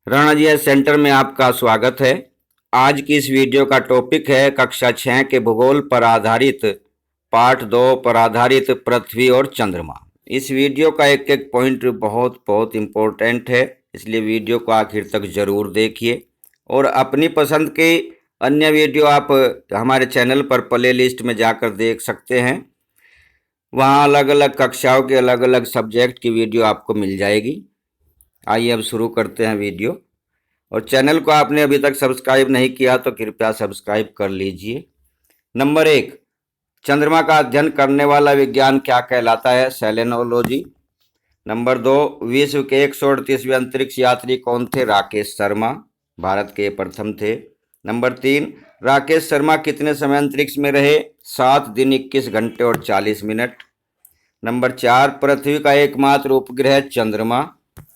Ranjit centre में आपका स्वागत है। आज की इस वीडियो का टॉपिक है कक्षा 6 के भूगोल पर आधारित पार्ट 2 पर आधारित पृथ्वी और चंद्रमा। इस वीडियो का एक एक पॉइंट बहुत बहुत इम्पोर्टेंट है, इसलिए वीडियो को आखिर तक ज़रूर देखिए। और अपनी पसंद की अन्य वीडियो आप हमारे चैनल पर प्ले लिस्ट में जाकर देख सकते हैं। वहाँ अलग अलग कक्षाओं के अलग अलग सब्जेक्ट की वीडियो आपको मिल जाएगी। आइए अब शुरू करते हैं वीडियो। और चैनल को आपने अभी तक सब्सक्राइब नहीं किया तो कृपया सब्सक्राइब कर लीजिए। नंबर 1, चंद्रमा का अध्ययन करने वाला विज्ञान क्या कहलाता है? सेलेनोलॉजी। नंबर 2, विश्व के 138वें अंतरिक्ष यात्री कौन थे? राकेश शर्मा, भारत के प्रथम थे। नंबर 3, राकेश शर्मा कितने समय अंतरिक्ष में रहे? 7 दिन 21 घंटे और 40 मिनट। नंबर 4, पृथ्वी का एकमात्र उपग्रह चंद्रमा।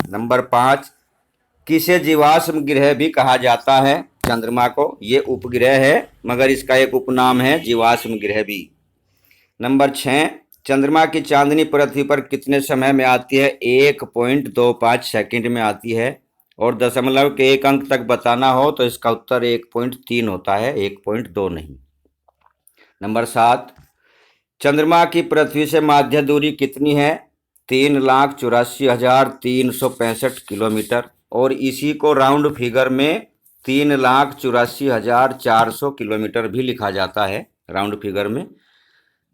नंबर 5, किसे जीवाश्म ग्रह भी कहा जाता है? चंद्रमा को। ये उपग्रह है मगर इसका एक उपनाम है जीवाश्म ग्रह भी। नंबर 6, चंद्रमा की चांदनी पृथ्वी पर कितने समय में आती है? 1.25 सेकंड में आती है। और दशमलव के एक अंक तक बताना हो तो इसका उत्तर 1.3 होता है, 1.2 नहीं। नंबर 7, चंद्रमा की पृथ्वी से माध्य दूरी कितनी है? 3,84,365 किलोमीटर। और इसी को राउंड फिगर में 3,84,400 किलोमीटर भी लिखा जाता है राउंड फिगर में,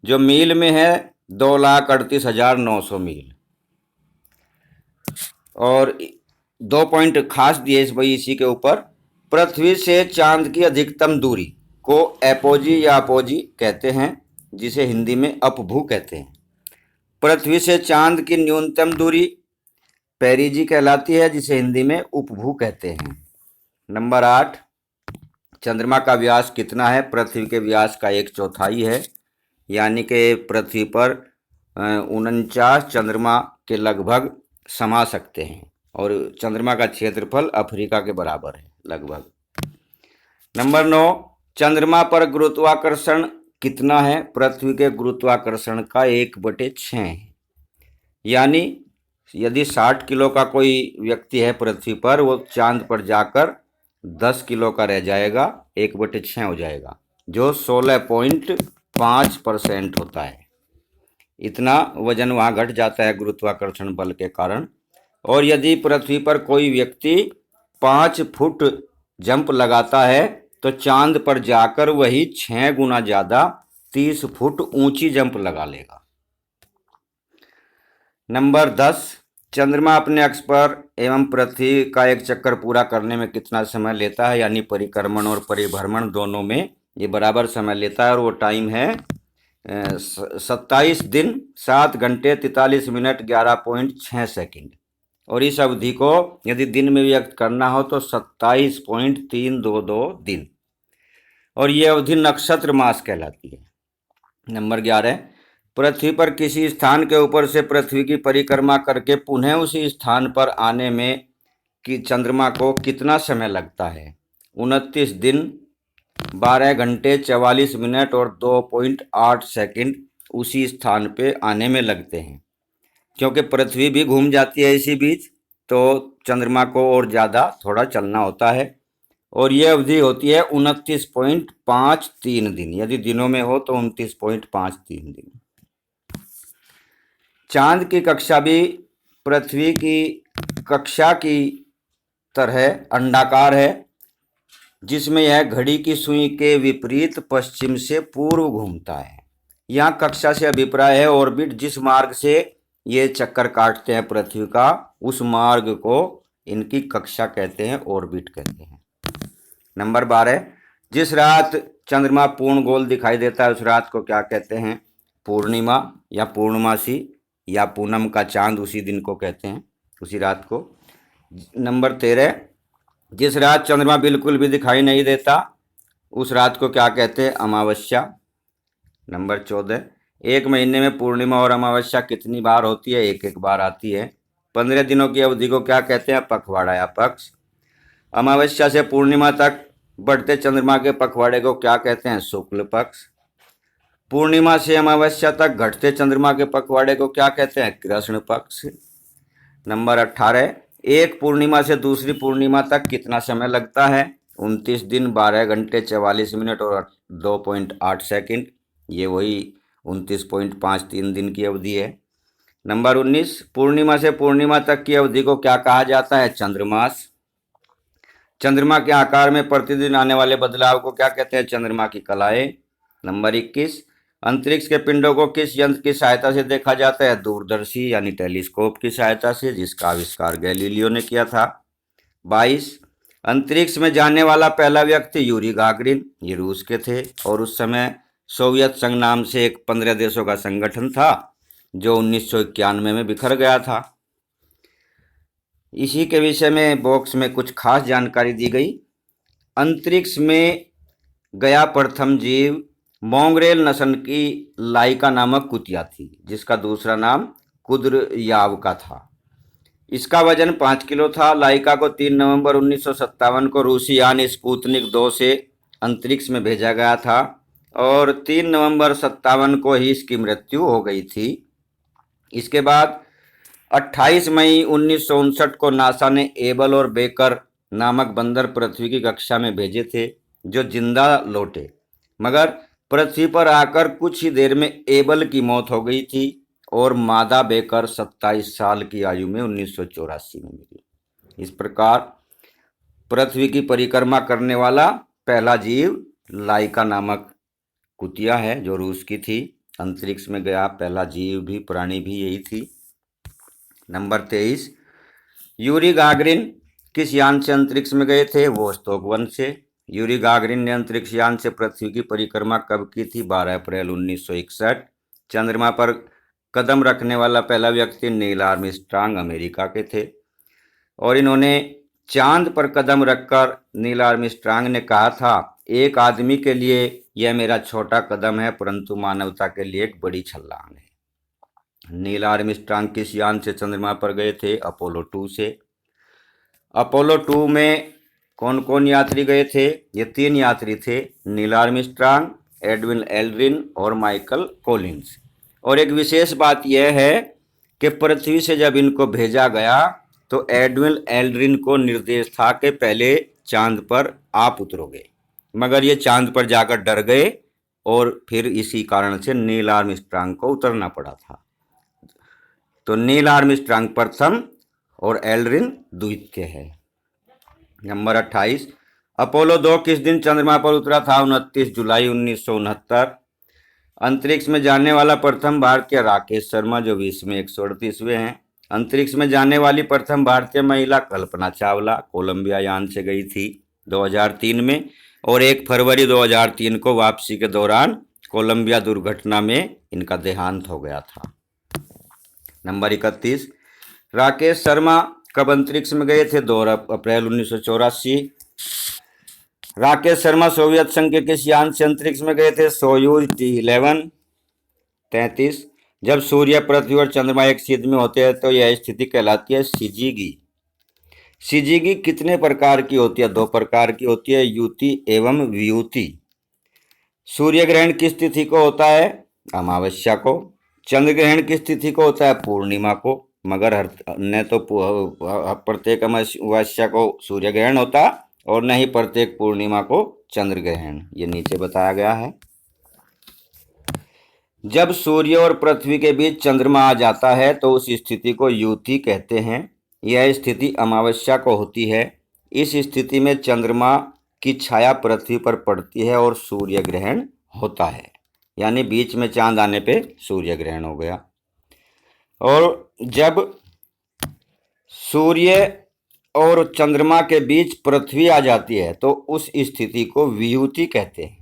जो मील में है 2,38,900 मील। और 2 पॉइंट खास दिए इसी के ऊपर। पृथ्वी से चांद की अधिकतम दूरी को एपोजी या अपोजी कहते हैं, जिसे हिंदी में अपभू कहते हैं। पृथ्वी से चांद की न्यूनतम दूरी पेरिजी कहलाती है, जिसे हिंदी में उपभू कहते हैं। नंबर 8, चंद्रमा का व्यास कितना है? पृथ्वी के व्यास का 1/4 है, यानी कि पृथ्वी पर 49 चंद्रमा के लगभग समा सकते हैं। और चंद्रमा का क्षेत्रफल अफ्रीका के बराबर है लगभग। नंबर 9, चंद्रमा पर गुरुत्वाकर्षण कितना है? पृथ्वी के गुरुत्वाकर्षण का 1/6 है, यानी यदि 60 किलो का कोई व्यक्ति है पृथ्वी पर, वो चांद पर जाकर 10 किलो का रह जाएगा, 1/6 हो जाएगा, जो 16.5% होता है। इतना वजन वहाँ घट जाता है गुरुत्वाकर्षण बल के कारण। और यदि पृथ्वी पर कोई व्यक्ति 5 फुट जंप लगाता है तो चांद पर जाकर वही 6 गुना ज़्यादा 30 फुट ऊंची जंप लगा लेगा। नंबर 10, चंद्रमा अपने अक्ष पर एवं पृथ्वी का एक चक्कर पूरा करने में कितना समय लेता है? यानी परिक्रमण और परिभ्रमण दोनों में ये बराबर समय लेता है। और वो टाइम है 27 दिन 7 घंटे 43 मिनट 11.6 सेकंड। और इस अवधि को यदि दिन में व्यक्त करना हो तो 27.322 दिन। और ये अवधि नक्षत्र मास कहलाती है। नंबर 11, पृथ्वी पर किसी स्थान के ऊपर से पृथ्वी की परिक्रमा करके पुनः उसी स्थान पर आने में कि चंद्रमा को कितना समय लगता है? 29 दिन 12 घंटे 44 मिनट और 2.8 सेकंड उसी स्थान पे आने में लगते हैं। क्योंकि पृथ्वी भी घूम जाती है इसी बीच, तो चंद्रमा को और ज़्यादा थोड़ा चलना होता है। और ये अवधि होती है 29.53 दिन, यदि दिनों में हो तो 29.53 दिन। चांद की कक्षा भी पृथ्वी की कक्षा की तरह अंडाकार है, जिसमें यह घड़ी की सुई के विपरीत पश्चिम से पूर्व घूमता है। यहाँ कक्षा से अभिप्राय है ऑर्बिट, जिस मार्ग से ये चक्कर काटते हैं पृथ्वी का, उस मार्ग को इनकी कक्षा कहते हैं, ऑर्बिट कहते हैं। नंबर 12, जिस रात चंद्रमा पूर्ण गोल दिखाई देता है उस रात को क्या कहते हैं? पूर्णिमा या पूर्णमासी या पूनम का चांद, उसी दिन को कहते हैं, उसी रात को। नंबर 13, जिस रात चंद्रमा बिल्कुल भी दिखाई नहीं देता उस रात को क्या कहते हैं? अमावस्या। नंबर 14, एक महीने में पूर्णिमा और अमावस्या कितनी बार होती है? एक बार आती है। 15 दिनों की अवधि को क्या कहते हैं? पखवाड़ा या पक्ष। अमावस्या से पूर्णिमा तक बढ़ते चंद्रमा के पखवाड़े को क्या कहते हैं? शुक्ल पक्ष। पूर्णिमा से अमावस्या तक घटते चंद्रमा के पखवाड़े को क्या कहते हैं? कृष्ण पक्ष। नंबर 18, एक पूर्णिमा से दूसरी पूर्णिमा तक कितना समय लगता है? 29 दिन 12 घंटे 44 मिनट और 2.8 सेकंड। ये वही 29.53 दिन की अवधि है। नंबर 19, पूर्णिमा से पूर्णिमा तक की अवधि को क्या कहा जाता है? चंद्रमास। चंद्रमा के आकार में प्रतिदिन आने वाले बदलाव को क्या कहते हैं? चंद्रमा की कलाएं। नंबर 21, अंतरिक्ष के पिंडों को किस यंत्र की सहायता से देखा जाता है? दूरदर्शी यानी टेलीस्कोप की सहायता से, जिसका आविष्कार गैलीलियो ने किया था। 22, अंतरिक्ष में जाने वाला पहला व्यक्ति यूरी गागरिन, ये रूस के थे और उस समय सोवियत संघ नाम से एक 15 देशों का संगठन था जो 1991 में बिखर गया था। इसी के विषय में बॉक्स में कुछ खास जानकारी दी गई। अंतरिक्ष में गया प्रथम जीव मोंगरेल नस्ल की लाइका नामक कुतिया थी, जिसका दूसरा नाम कुद्रयाव का था। इसका वजन 5 किलो था। लाइका को 3 नवंबर 1957 को रूसी यान स्पुतनिक 2 से अंतरिक्ष में भेजा गया था और 3 नवंबर 57 को ही इसकी मृत्यु हो गई थी। इसके बाद 28 मई 1959 को नासा ने एबल और बेकर नामक बंदर पृथ्वी की कक्षा में भेजे थे, जो जिंदा लौटे, मगर पृथ्वी पर आकर कुछ ही देर में एबल की मौत हो गई थी और मादा बेकर 27 साल की आयु में 1984 में मिली। इस प्रकार पृथ्वी की परिक्रमा करने वाला पहला जीव लाइका नामक कुतिया है, जो रूस की थी। अंतरिक्ष में गया पहला जीव भी, प्राणी भी यही थी। नंबर 23, यूरी गागरिन किस यान से अंतरिक्ष में गए थे? वोस्तोक 1 से। यूरी गागरिन ने अंतरिक्ष यान से पृथ्वी की परिक्रमा कब की थी? 12 अप्रैल 1961। चंद्रमा पर कदम रखने वाला पहला व्यक्ति नील आर्मस्ट्रांग अमेरिका के थे और इन्होंने चांद पर कदम रखकर नील आर्मस्ट्रांग ने कहा था, एक आदमी के लिए यह मेरा छोटा कदम है, परंतु मानवता के लिए एक बड़ी छलांग है। नील आर्मस्ट्रांग किस यान से चंद्रमा पर गए थे? अपोलो 2 से। अपोलो 2 में कौन कौन यात्री गए थे? ये 3 यात्री थे, नील आर्मस्ट्रांग, एडविन एल्ड्रिन और माइकल कॉलिंस। और एक विशेष बात यह है कि पृथ्वी से जब इनको भेजा गया तो एडविन एल्ड्रिन को निर्देश था कि पहले चांद पर आप उतरोगे, मगर ये चांद पर जाकर डर गए और फिर इसी कारण से नील आर्मस्ट्रांग को उतरना पड़ा था। तो नील आर्मस्ट्रांग प्रथम और एल्ड्रिन द्वितीय है। नंबर 28, अपोलो 2 किस दिन चंद्रमा पर उतरा था? 29 जुलाई 1969। अंतरिक्ष में जाने वाला प्रथम भारतीय राकेश शर्मा, जो विश्व में 138वें हैं। अंतरिक्ष में जाने वाली प्रथम भारतीय महिला कल्पना चावला कोलंबिया यान से गई थी 2003 में और 1 फरवरी 2003 को वापसी के दौरान कोलंबिया दुर्घटना में इनका देहांत हो गया था। नंबर 31, राकेश शर्मा कब अंतरिक्ष में गए थे? 2 अप्रैल 1984। राकेश शर्मा सोवियत संघ के किस यान से अंतरिक्ष में गए थे? Soyuz T11। 33, जब सूर्य, पृथ्वी और चंद्रमा एक सीध में होते हैं तो यह स्थिति कहलाती है सिजीगी। सिजीगी कितने प्रकार की होती है? 2 प्रकार की होती है, युति एवं वियुति। सूर्य ग्रहण किस तिथि को होता है? अमावस्या को। चंद्र ग्रहण किस तिथि को होता है? पूर्णिमा को। मगर न तो प्रत्येक अमावस्या को सूर्य ग्रहण होता और न ही प्रत्येक पूर्णिमा को चंद्र ग्रहण, ये नीचे बताया गया है। जब सूर्य और पृथ्वी के बीच चंद्रमा आ जाता है तो उस स्थिति को युति कहते हैं। यह स्थिति अमावस्या को होती है। इस स्थिति में चंद्रमा की छाया पृथ्वी पर पड़ती है और सूर्य ग्रहण होता है, यानी बीच में चांद आने पे सूर्य ग्रहण हो गया। और जब सूर्य और चंद्रमा के बीच पृथ्वी आ जाती है तो उस स्थिति को वियुति कहते हैं।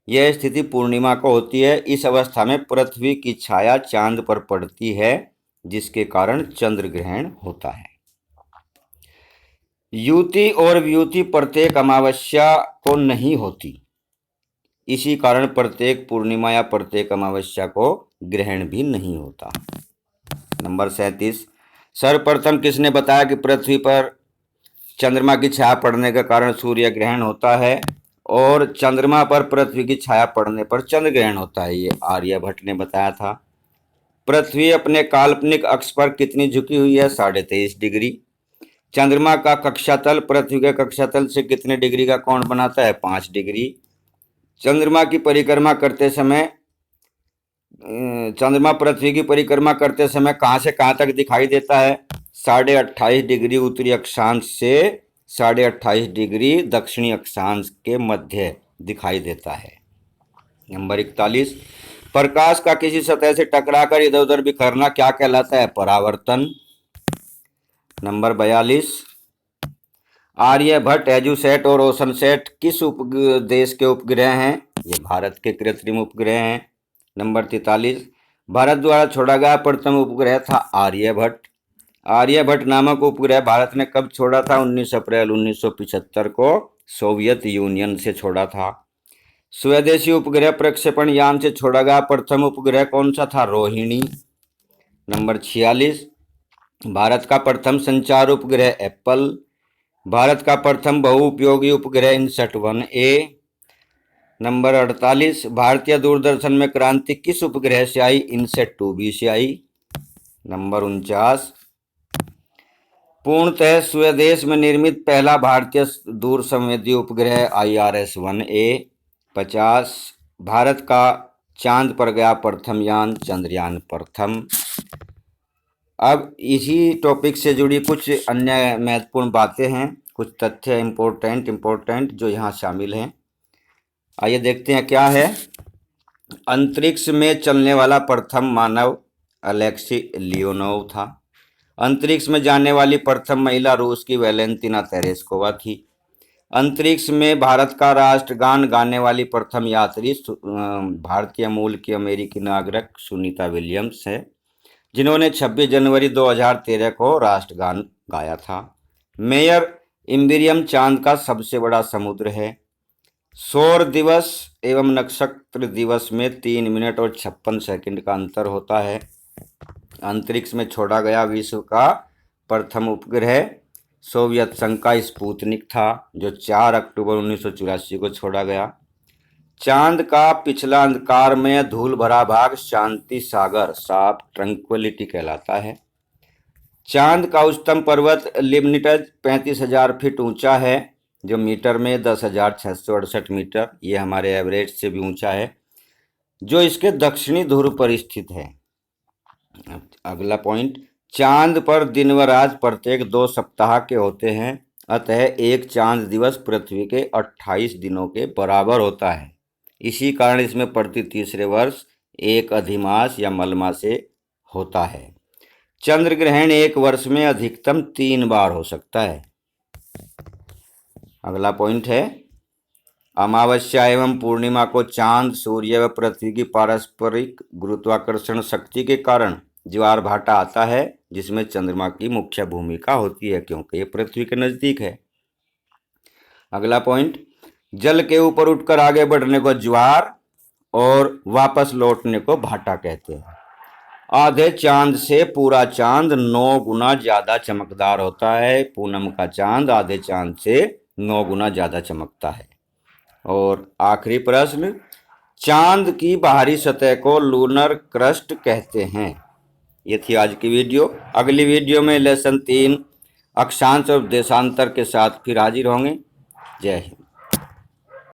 यह स्थिति पूर्णिमा को होती है। इस अवस्था में पृथ्वी की छाया चांद पर पड़ती है, जिसके कारण चंद्र ग्रहण होता है। युति और वियुति प्रत्येक अमावस्या को नहीं होती, इसी कारण प्रत्येक पूर्णिमा या प्रत्येक अमावस्या को ग्रहण भी नहीं होता। नंबर 37, सर्वप्रथम किसने बताया कि पृथ्वी पर चंद्रमा की छाया पड़ने के कारण सूर्य ग्रहण होता है और चंद्रमा पर पृथ्वी की छाया पड़ने पर चंद्र ग्रहण होता है? ये आर्यभट्ट ने बताया था। पृथ्वी अपने काल्पनिक अक्ष पर कितनी झुकी हुई है? 23.5 डिग्री। चंद्रमा का कक्षातल पृथ्वी के कक्षातल से कितने डिग्री का कोण बनाता है? 5 डिग्री। चंद्रमा की परिक्रमा करते समय चंद्रमा पृथ्वी की परिक्रमा करते समय कहाँ से कहाँ तक दिखाई देता है? 28.5 डिग्री उत्तरी अक्षांश से 28.5 डिग्री दक्षिणी अक्षांश के मध्य दिखाई देता है। नंबर 41, प्रकाश का किसी सतह से टकराकर इधर उधर बिखरना क्या कहलाता है? परावर्तन। नंबर 42, आर्यभट्ट, एजुसेट और ओशनसेट किस देश के उपग्रह हैं? ये भारत के कृत्रिम उपग्रह हैं। नंबर 43, भारत द्वारा छोड़ा गया प्रथम उपग्रह था आर्यभट्ट। आर्यभट्ट नामक उपग्रह भारत ने कब छोड़ा था? 19 अप्रैल 1975 को सोवियत यूनियन से छोड़ा था। स्वदेशी उपग्रह प्रक्षेपण यान से छोड़ा गया प्रथम उपग्रह कौन सा था? रोहिणी। नंबर 46, भारत का प्रथम संचार उपग्रह एप्पल। भारत का प्रथम बहुउपयोगी उपग्रह INSAT-1A। नंबर 48, भारतीय दूरदर्शन में क्रांति किस उपग्रह से आई? INSAT-2B से आई। नंबर 49, पूर्णतः स्वदेश में निर्मित पहला भारतीय दूरसंवेदी उपग्रह IRS-1A। 50, भारत का चांद पर गया प्रथम यान चंद्रयान प्रथम। अब इसी टॉपिक से जुड़ी कुछ अन्य महत्वपूर्ण बातें हैं, कुछ तथ्य इम्पोर्टेंट जो यहाँ शामिल हैं। आइए देखते हैं क्या है। अंतरिक्ष में चलने वाला प्रथम मानव अलेक्सी लियोनोव था। अंतरिक्ष में जाने वाली प्रथम महिला रूस की वैलेंटिना तेरेस्कोवा थी। अंतरिक्ष में भारत का राष्ट्रगान गाने वाली प्रथम यात्री भारतीय मूल की अमेरिकी नागरिक सुनीता विलियम्स है, जिन्होंने 26 जनवरी 2013 को राष्ट्रगान गाया था। मेयर इम्बेरियम चांद का सबसे बड़ा समुद्र है। सौर दिवस एवं नक्षत्र दिवस में 3 मिनट और 56 सेकंड का अंतर होता है। अंतरिक्ष में छोड़ा गया विश्व का प्रथम उपग्रह सोवियत संघ का स्पुतनिक था, जो 4 अक्टूबर 1984 को छोड़ा गया। चांद का पिछला अंधकारमय धूल भरा भाग शांति सागर सॉफ्ट ट्रंक्विलिटी कहलाता है। चांद का उच्चतम पर्वत लिबनिटज 35,000 फीट ऊंचा है, जो मीटर में 10,668 मीटर, ये हमारे एवरेज से भी ऊंचा है, जो इसके दक्षिणी ध्रुव पर स्थित है। अगला पॉइंट, चांद पर दिन व रात प्रत्येक 2 सप्ताह के होते हैं, अतः एक चांद दिवस पृथ्वी के 28 दिनों के बराबर होता है। इसी कारण इसमें प्रति तीसरे वर्ष एक अधिमास या मलमासे होता है। चंद्र ग्रहण एक वर्ष में अधिकतम 3 बार हो सकता है। अगला पॉइंट है, अमावस्या एवं पूर्णिमा को चांद, सूर्य व पृथ्वी की पारस्परिक गुरुत्वाकर्षण शक्ति के कारण ज्वार भाटा आता है, जिसमें चंद्रमा की मुख्य भूमिका होती है, क्योंकि ये पृथ्वी के नजदीक है। अगला पॉइंट, जल के ऊपर उठकर आगे बढ़ने को ज्वार और वापस लौटने को भाटा कहते हैं। आधे चांद से पूरा चांद 9 गुना ज्यादा चमकदार होता है। पूनम का चांद आधे चांद से 9 गुना ज्यादा चमकता है। और आखिरी प्रश्न, चांद की बाहरी सतह को लूनर क्रस्ट कहते हैं। ये थी आज की वीडियो। अगली वीडियो में लेसन 3 अक्षांश और देशांतर के साथ फिर हाजिर होंगे। जय हिंद।